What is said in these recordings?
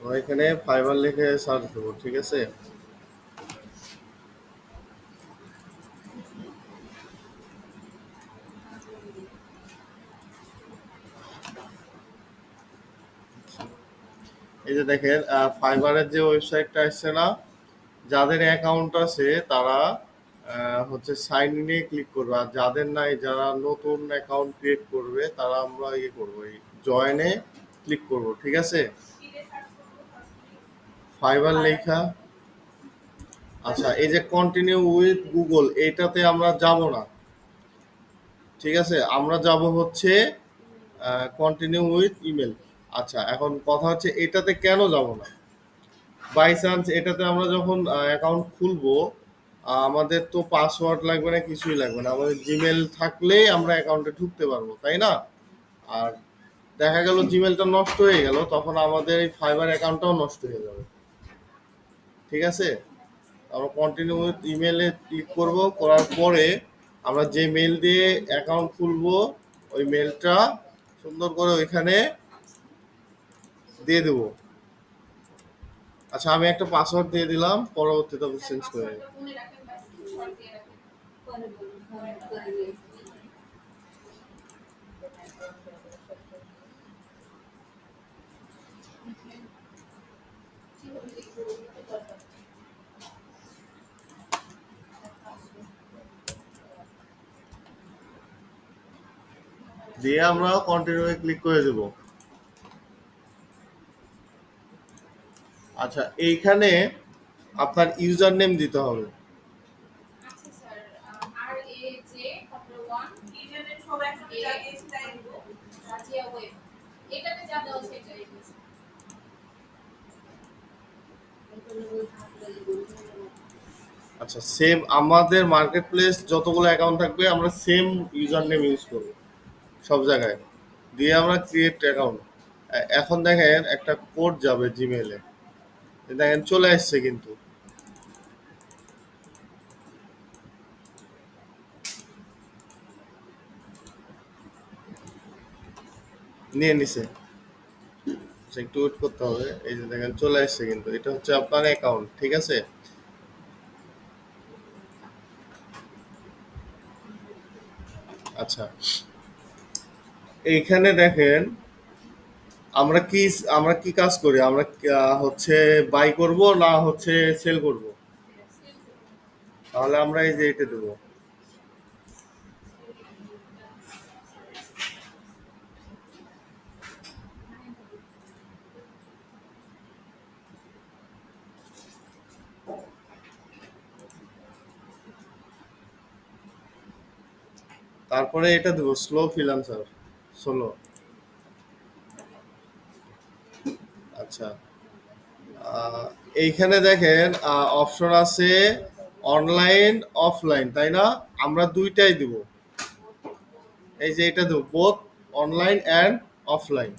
আমরা এখানে ফাইবার লিখে সার্চ দেবো, ঠিক আছে। এই যে দেখেন ফাইবারের যে ওয়েবসাইটটা আসছে না, যাদের অ্যাকাউন্ট আছে তারা হচ্ছে সাইন ইনে ক্লিক করবে, আর যাদের নাই, যারা নতুন অ্যাকাউন্ট ক্রিয়েট করবে তারা আমরা ইয়ে করবো, এই জয়েনে ক্লিক করব, ঠিক আছে। ফাইবার লেখা। আচ্ছা, এই যে কন্টিনিউ উইথ গুগল, এটাতে আমরা যাব না, ঠিক আছে। আমরা যাব হচ্ছে কন্টিনিউ উইথ ইমেল। আচ্ছা, এখন কথা হচ্ছে এটাতে কেন যাব না। বাই চান্স এটাতে আমরা যখন অ্যাকাউন্ট খুলবো, আমাদের তো পাসওয়ার্ড লাগবে না, কিছুই লাগবে না, আমাদের জিমেল থাকলেই আমরা অ্যাকাউন্টে ঢুকতে পারবো, তাই না। আর দেখা গেল জিমেলটা নষ্ট হয়ে গেল, তখন আমাদের এই ফাইবার অ্যাকাউন্টটাও নষ্ট হয়ে যাবে, ঠিক আছে। আমরা কন্টিনিউ উইথ ইমেলে ক্লিক করব, করার পরে আমরা যে মেল দিয়ে অ্যাকাউন্ট খুলবো ওই মেলটা সুন্দর করে ওইখানে দিয়ে দেবো। আচ্ছা, আমি একটা পাসওয়ার্ড দিয়ে দিলাম, পরবর্তীতে চেঞ্জ করে নেব। দিয়ে আমরা কন্টিনিউ ক্লিক করে দেব। আচ্ছা, এইখানে আপনার ইউজার নেম দিতে হবে। আচ্ছা, সেম আমাদের মার্কেট প্লেস যতগুলো অ্যাকাউন্ট থাকবে আমরা সেম ইউজার নেম ইউজ করব সব জায়গায়। দিয়ে আমরা ক্রিয়েট অ্যাকাউন্ট। এখন দেখেন একটা কোড যাবে জিমেলে, দেখেন চলে আসছে কিন্তু। নিয়ে নিছে। আচ্ছা, একটু ওয়েট করতে হবে। এই যে দেখেন চলে আসছে কিন্তু, এটা হচ্ছে আপনার অ্যাকাউন্ট, ঠিক আছে। আচ্ছা, এইখানে দেখেন আমরা কি কাজ করি, আমরা হচ্ছে বাই করব না হচ্ছে সেল করব। তাহলে আমরা এই যে এটা দেবো। তারপরে এটা দেবো স্লো ফ্রিল্যান্সার, স্লো। আচ্ছা, আহ, এইখানে দেখেন অপশন আছে অনলাইন অফলাইন, তাই না। আমরা দুইটাই দিব। এই যে এটা দেবো বোথ অনলাইন অ্যান্ড অফলাইন।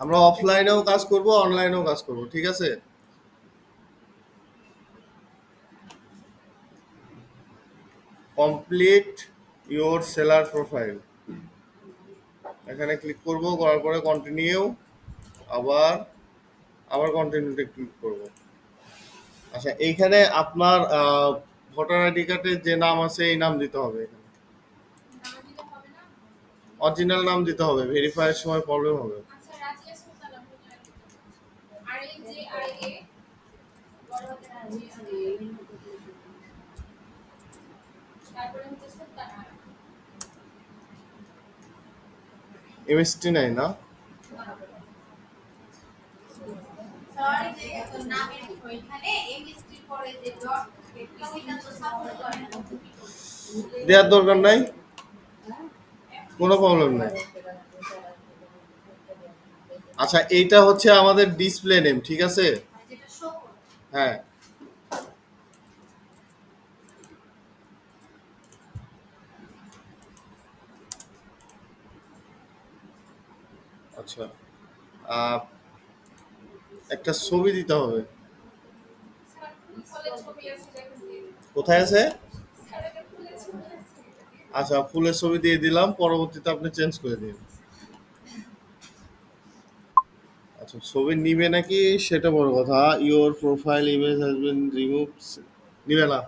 আমরা অফলাইনেও কাজ করব, অনলাইনেও কাজ করব, ঠিক আছে। কমপ্লিট ইওর সেলার প্রোফাইল, এখানে ক্লিক করব, করার পরে কন্টিনিউ, আবার আবার কন্টিনিউতে ক্লিক করব। আচ্ছা, এইখানে আপনার ভোটার আইডি কার্ডের যে নাম আছে এই নাম দিতে হবে এখানে। অরিজিনাল নাম দিতে হবে, ভেরিফাইয়ের সময় প্রবলেম হবে। এমএসটি নাই না। দেওয়ার দরকার নাই, কোনো প্রবলেম নাই। আচ্ছা, এইটা হচ্ছে আমাদের ডিসপ্লে নেম, ঠিক আছে। হ্যাঁ। আচ্ছা, আহ, একটা ছবি দিতে হবে। কোথায় আছে। আচ্ছা, ফুলের ছবি দিয়ে দিলাম, পরবর্তীতে আপনি চেঞ্জ করে দিন। আচ্ছা, ছবি নিবে নাকি সেটা বড় কথা। Your profile image has been remove. নিবে না।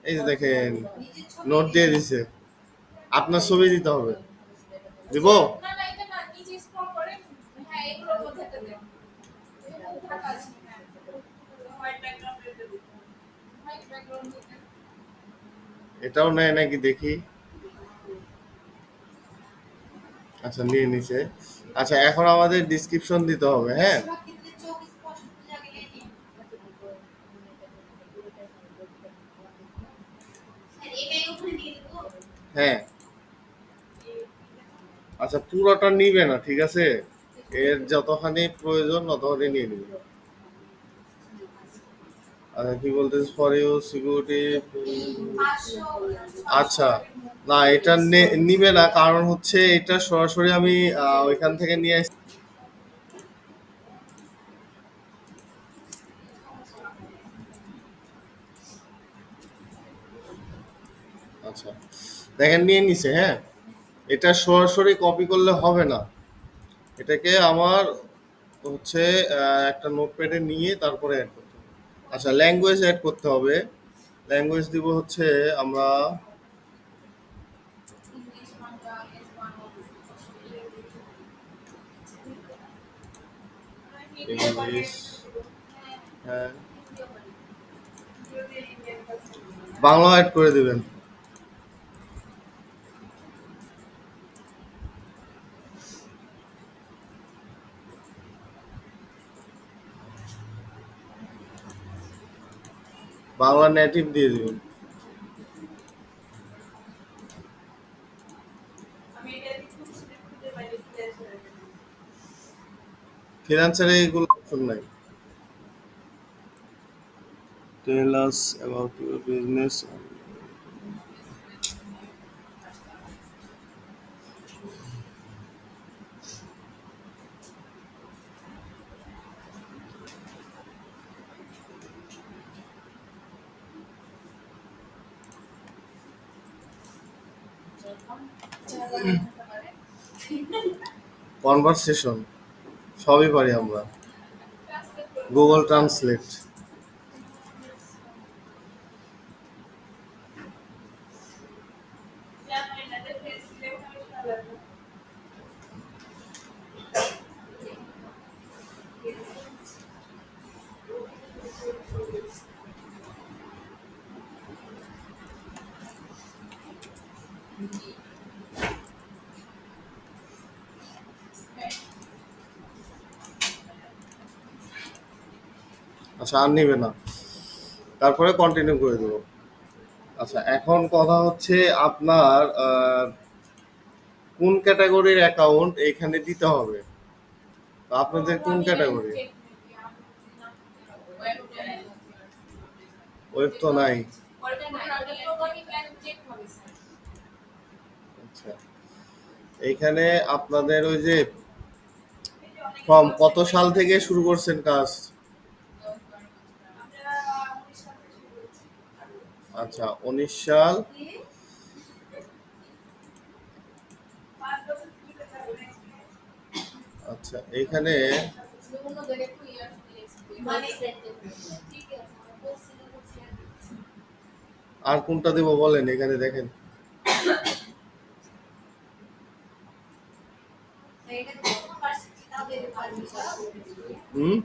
এই যে দেখেন, নোট দিয়ে দিছে, আপনার ছবি দিতে হবে। দিব? এটাও নেয় নাকি দেখি। আচ্ছা, নিয়ে নিছে। আচ্ছা, এখন আমাদের ডিসক্রিপশন দিতে হবে, হ্যাঁ? হ্যাঁ। আচ্ছা, পুরোটা নিবে না, ঠিক আছে? এর যতখানি প্রয়োজন ততখানি নিয়ে নিবে। আচ্ছা, কি বলতেছে, ফর ইউ সিকিউরিটি। আচ্ছা, না এটা নিবে না, কারণ হচ্ছে এটা সরাসরি আমি ওইখান থেকে নিয়ে আসছি। আচ্ছা, দেখেন নিয়ে নিছে, হ্যাঁ? এটা সরাসরি কপি করলে হবে না, এটাকে আমার হচ্ছে একটা নোটপ্যাডে নিয়ে তারপরে অ্যাড করতে হবে। আচ্ছা, ল্যাঙ্গুয়েজ অ্যাড করতে হবে। ল্যাঙ্গুয়েজ দিব হচ্ছে আমরা ইংলিশ। হ্যাঁ, বাংলা অ্যাড করে দিবেন। বাংলা নেটিভ দিয়ে দিবেন। ফ্রিল্যান্সারে এইগুলো অপশন নাই। Tell us about your business. Conversation সবই পারি আমরা। Google Translate. আচ্ছা, আর নিবে না, তারপরে কন্টিনিউ করে দেবো। আচ্ছা, এখন কথা হচ্ছে আপনার কোন ক্যাটাগরির অ্যাকাউন্ট এখানে দিতে হবে। তো আপনাদের কোন ক্যাটাগরি? ওয়েব তো নাই। আচ্ছা, এইখানে আপনাদের ওই যে ফর্ম কত সাল থেকে শুরু করছেন কাজ? আচ্ছা, 19 সাল। আচ্ছা, এইখানে আর কোনটা দেবো বলেন, এখানে দেখেন। হুম,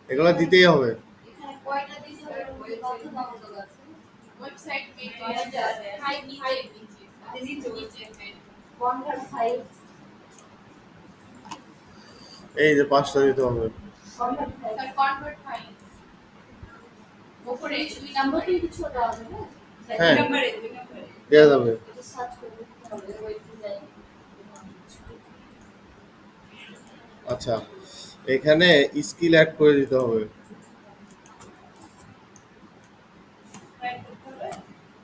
এগুলো দিতেই হবে। এই যে 5টা দিতে হবে। হ্যাঁ, দেওয়া যাবে। আচ্ছা, এখানে স্কিল অ্যাড করে দিতে হবে।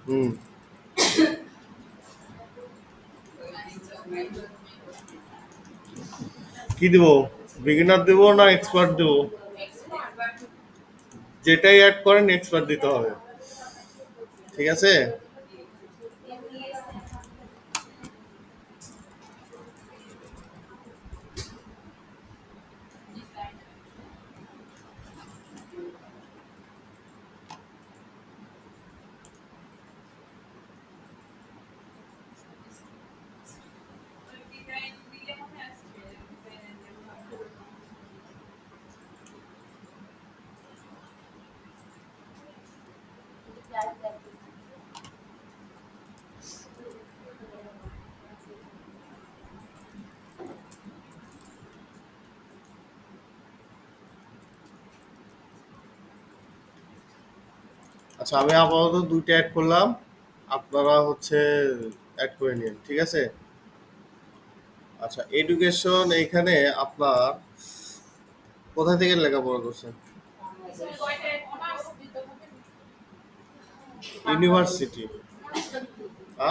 হুম, কি দেবো? বিগিনার দেবো না এক্সপার্ট দেবো? যেটাই অ্যাড করেন এক্সপার্ট দিতে হবে, ঠিক আছে? আচ্ছা, আমি আপাতত ২ টা এড করলাম। আপনারা হচ্ছে এড করে নিন। ঠিক আছে? আচ্ছা, এডুকেশন এইখানে আপনার কোথা থেকে লেখাপড়া করছেন? ইউনিভার্সিটি। আ?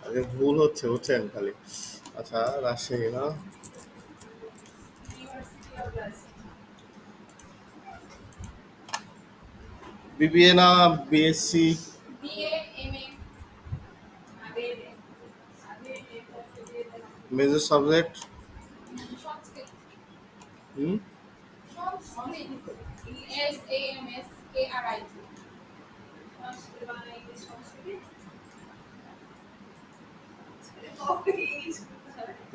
আরে ভুল হচ্ছে বুঝছেন খালি। আচ্ছা, রাজশাহী না? বিবিএ না বিএসসি? Major subject? হুম?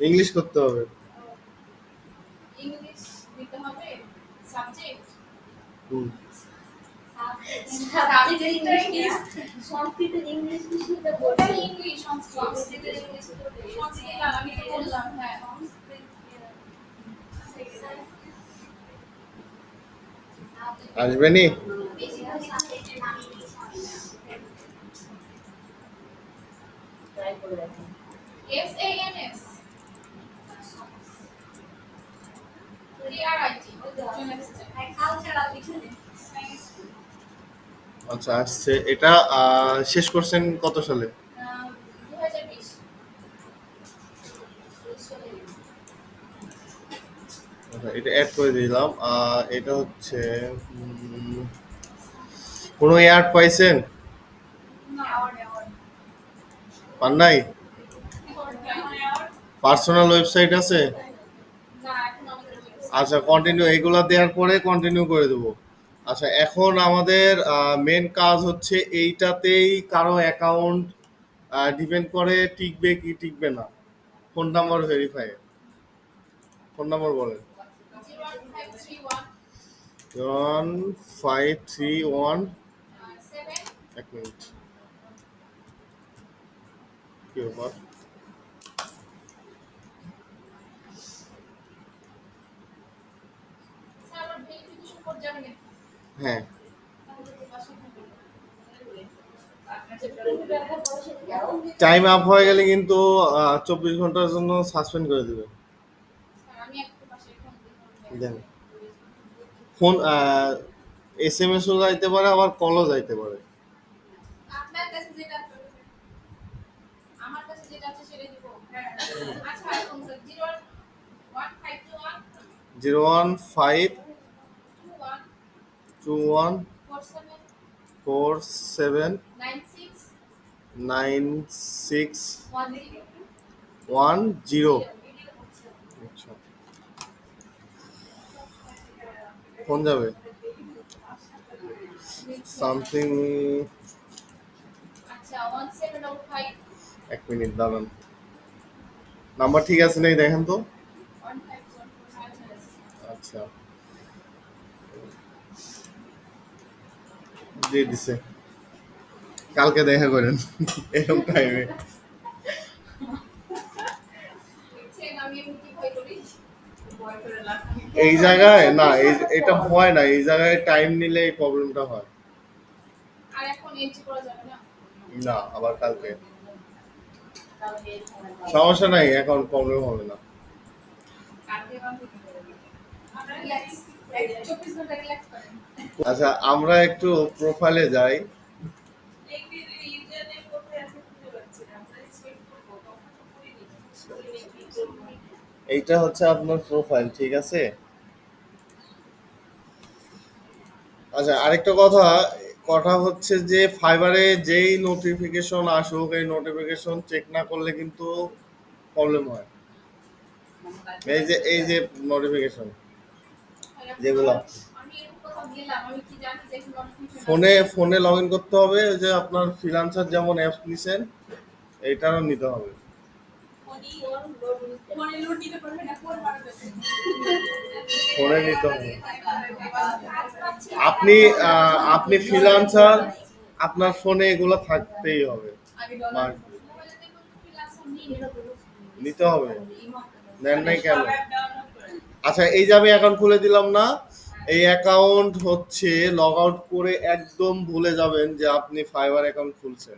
ইংলিশ করতে হবে। হুম। আসবেনি? আচ্ছা, আসছে। এটা শেষ করছেন কত সালে? আচ্ছা, এটা এড করে দিলাম। এটা হচ্ছে কোনো অ্যাড পাইছেন? পান নাই? পার্সোনাল ওয়েবসাইট আছে? আচ্ছা, কন্টিনিউ এগুলা দেওয়ার পরে কন্টিনিউ করে দেবো। আচ্ছা, এখন আমাদের মেন কাজ হচ্ছে এইটাতেই কারো অ্যাকাউন্ট ডিপেন্ড করে টিকবে কি টিকবে না। Phone number verify. Phone number বলেন। 1531। এক মিনিট, কি ব্যাপার? হ্যাঁ, টাইম আপ হয়ে গেলে কিন্তু 24 ঘন্টার জন্য সাসপেন্ড করে দিবে। দেন ফোন এসএমএসও যাইতে পারে, আবার কলও যাইতে পারে। Zero one five two one 479610। আচ্ছা, ফোন যাবে সামথিং। এক মিনিট দাঁড়ান, নাম্বার ঠিক আছে নাকি দেখেন তো। আচ্ছা, দিয়ে দিছে। কালকে দেখা করেন এরকম টাইমে। এই জায়গায় না, এটা হয় না, এই জায়গায় টাইম নিলে এই প্রবলেমটা হয়। না, আবার কালকে। সমস্যা নাই, এখন প্রবলেম হবে না। আচ্ছা, আমরা একটু প্রোফাইলে যাই। এইটা হচ্ছে আপনার প্রোফাইল, ঠিক আছে? আচ্ছা, আরেকটা কথা, কথা হচ্ছে যে ফাইবারে যেই নোটিফিকেশন আসুক, এই নোটিফিকেশন চেক না করলে কিন্তু প্রবলেম হয়। এই যে নোটিফিকেশন যেগুলো ফোনে ফোনে লগ ইন করতে হবে, ওই যে আপনার ফ্রিল্যান্সার যেমন অ্যাপস নিছেন এইটারও নিতে হবে। ফোনে নিতে হবে। আপনি আপনি ফ্রিল্যান্সার, আপনার ফোনে এগুলো থাকতেই হবে। নিতে হবে, নেন নাই কেন? আচ্ছা, এই যে আমি অ্যাকাউন্ট খুলে দিলাম না, এই অ্যাকাউন্ট হচ্ছে লগ আউট করে একদম ভুলে যাবেন যে আপনি ফাইবার অ্যাকাউন্ট খুলছেন।